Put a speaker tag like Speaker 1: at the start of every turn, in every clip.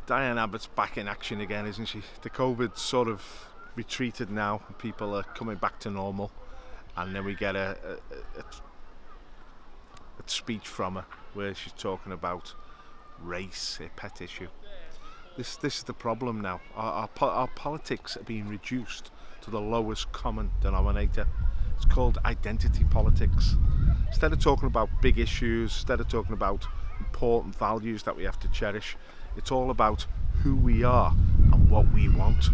Speaker 1: Diane Abbot's back in action again, isn't she? The COVID's sort of retreated now, and people are coming back to normal, and then we get a speech from her where she's talking about race, a pet issue. This is the problem now. Our politics are being reduced to the lowest common denominator. It's called identity politics. Instead of talking about big issues, instead of talking about important values that we have to cherish, it's all about who we are and what we want.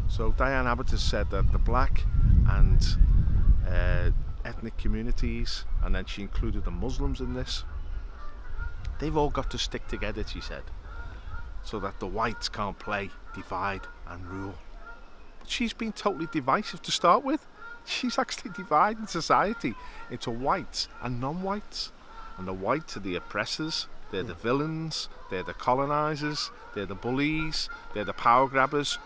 Speaker 1: So Diane Abbot has said that the black and ethnic communities, and then she included the Muslims in this, they've all got to stick together, she said, so that the whites can't play divide and rule. But she's been totally divisive to start with. She's actually dividing society into whites and non-whites. And the whites are the oppressors, they're the villains, they're the colonisers, they're the bullies, they're the power grabbers.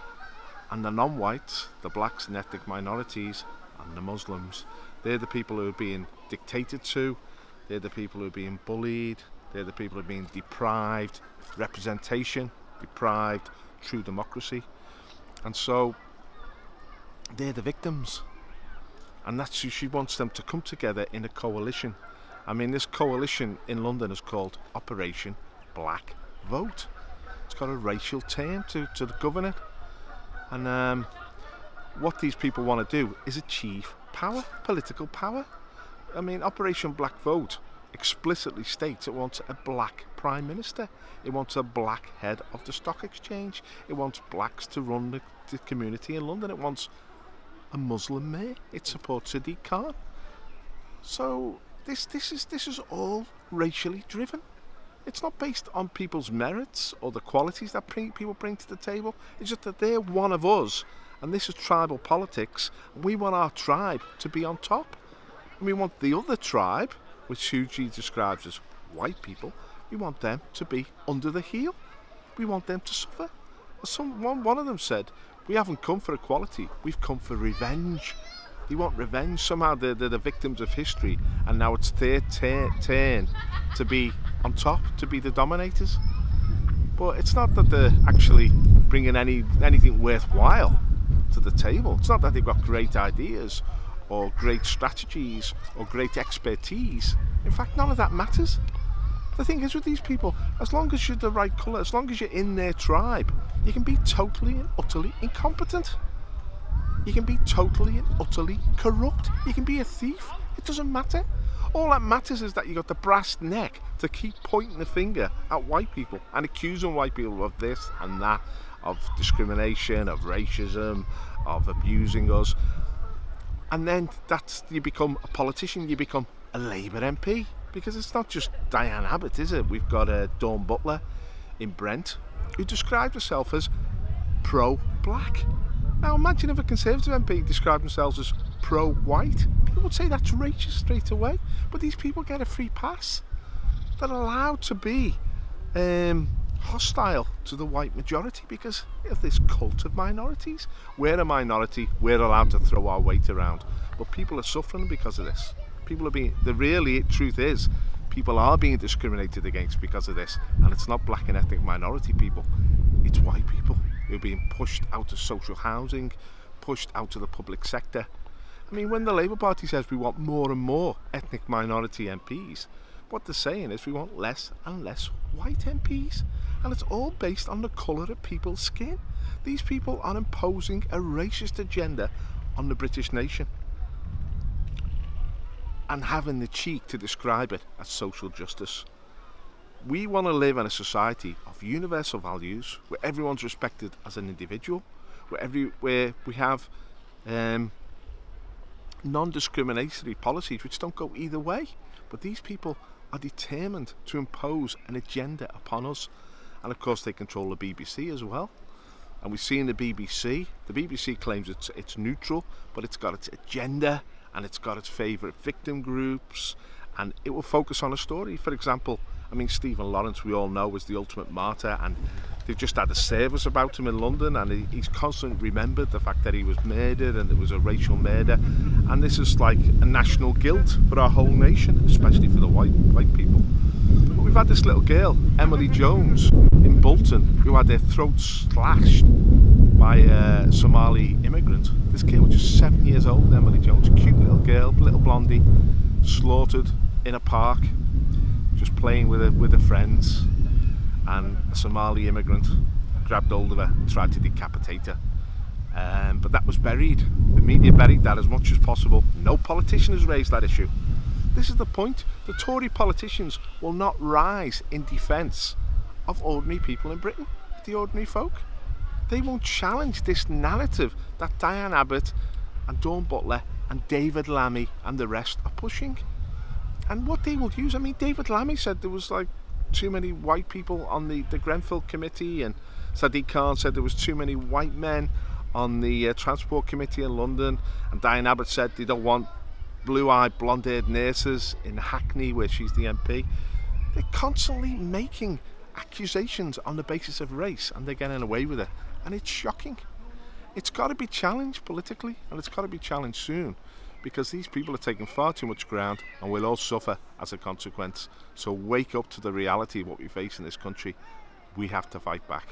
Speaker 1: And the non-whites, the blacks and ethnic minorities, and the Muslims, they're the people who are being dictated to, they're the people who are being bullied, they're the people who are being deprived representation, deprived true democracy. And so they're the victims. And that's who she wants them to come together in a coalition. I mean, this coalition in London is called Operation Black Vote. It's got a racial term to govern it. And what these people want to do is achieve power, political power. I mean, Operation Black Vote explicitly states it wants a black Prime Minister. It wants a black head of the stock exchange. It wants blacks to run the community in London. It wants a Muslim mayor. It supports Sadiq Khan. So this is all racially driven. It's not based on people's merits or the qualities that people bring to the table. It's just that they're one of us, and this is tribal politics. We want our tribe to be on top, and we want the other tribe, which Suji describes as white people, we want them to be under the heel. We want them to suffer. One of them said, we haven't come for equality, we've come for revenge. They want revenge. Somehow they're the victims of history, and now it's their turn to be on top, to be the dominators. But it's not that they're actually bringing anything worthwhile to the table. It's not that they've got great ideas or great strategies or great expertise. In fact, none of that matters. The thing is with these people, as long as you're the right colour, as long as you're in their tribe, you can be totally and utterly incompetent. You can be totally and utterly corrupt. You can be a thief. It doesn't matter. All that matters is that you got the brass neck to keep pointing the finger at white people and accusing white people of this and that, of discrimination, of racism, of abusing us. And then you become a politician, you become a Labour MP. Because it's not just Diane Abbot, is it? We've got Dawn Butler in Brent, who described herself as pro-black. Now imagine if a Conservative MP described themselves as pro-white. People would say that's racist straight away. But these people get a free pass. They're allowed to be hostile to the white majority because of this cult of minorities. We're a minority, we're allowed to throw our weight around. But people are suffering because of this. People are being, truth is, people are being discriminated against because of this, and it's not black and ethnic minority people, it's white people who are being pushed out of social housing, pushed out of the public sector. I mean, when the Labour Party says we want more and more ethnic minority MPs, what they're saying is we want less and less white MPs, and it's all based on the colour of people's skin. These people are imposing a racist agenda on the British nation, and having the cheek to describe it as social justice. We want to live in a society of universal values where everyone's respected as an individual, where we have non-discriminatory policies which don't go either way. But these people are determined to impose an agenda upon us. And of course they control the BBC as well. And we see in the BBC claims it's neutral, but it's got its agenda, and it's got its favourite victim groups, and it will focus on a story. For example, I mean, Stephen Lawrence, we all know, was the ultimate martyr, and they've just had a service about him in London, and he's constantly remembered the fact that he was murdered and it was a racial murder. And this is like a national guilt for our whole nation, especially for the white people. But we've had this little girl, Emily Jones, in Bolton, London who had their throats slashed by a Somali immigrant. This kid was just 7 years old, Emily Jones, cute little girl, little blondie, slaughtered in a park, just playing with her friends, and a Somali immigrant grabbed hold of her and tried to decapitate her. But that was buried. The media buried that as much as possible. No politician has raised that issue. This is the point. The Tory politicians will not rise in defence of ordinary people in Britain, the ordinary folk. They won't challenge this narrative that Diane Abbot and Dawn Butler and David Lammy and the rest are pushing. And what they will use, I mean, David Lammy said there was like too many white people on the Grenfell committee, and Sadiq Khan said there was too many white men on the transport committee in London, and Diane Abbott said they don't want blue-eyed blonde-haired nurses in Hackney where she's the MP. They're constantly making accusations on the basis of race, and they're getting away with it, and it's shocking. It's got to be challenged politically, and it's got to be challenged soon, because these people are taking far too much ground and we'll all suffer as a consequence. So wake up to the reality of what we face in this country. We have to fight back.